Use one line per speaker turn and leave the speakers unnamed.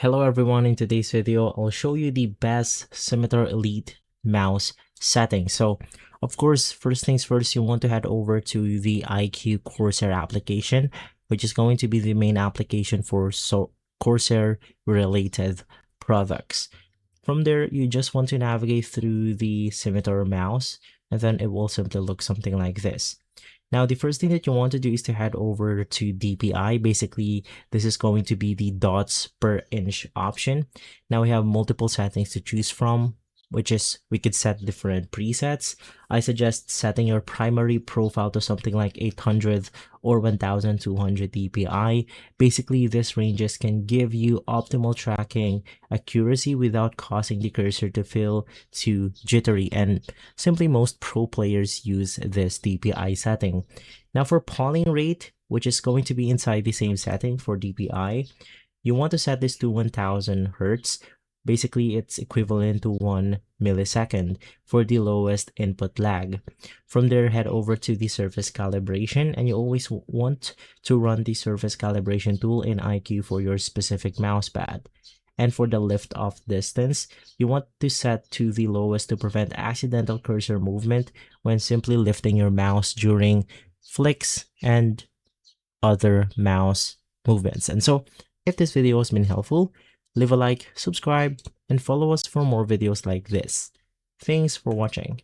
Hello everyone, in today's video, I'll show you the best SCIMITAR ELITE mouse setting. So, of course, first things first, you want to head over to the IQ Corsair application, which is going to be the main application for Corsair related products. From there, you just want to navigate through the SCIMITAR mouse, and then it will simply look something like this. Now, the first thing that you want to do is to head over to DPI. Basically, this is going to be the dots per inch option. Now we have multiple settings to choose from, which is we could set different presets. I suggest setting your primary profile to something like 800 or 1200 dpi. Basically, these ranges can give you optimal tracking accuracy without causing the cursor to feel too jittery, and simply most pro players use this dpi setting. Now for polling rate, which is going to be inside the same setting for dpi, you want to set this to 1000 hertz. Basically, it's equivalent to 1 millisecond for the lowest input lag. From there, head over to the surface calibration, and you always want to run the surface calibration tool in IQ for your specific mousepad. And for the lift off distance, you want to set to the lowest to prevent accidental cursor movement when simply lifting your mouse during flicks and other mouse movements. And so, if this video has been helpful, leave a like, subscribe, and follow us for more videos like this. Thanks for watching.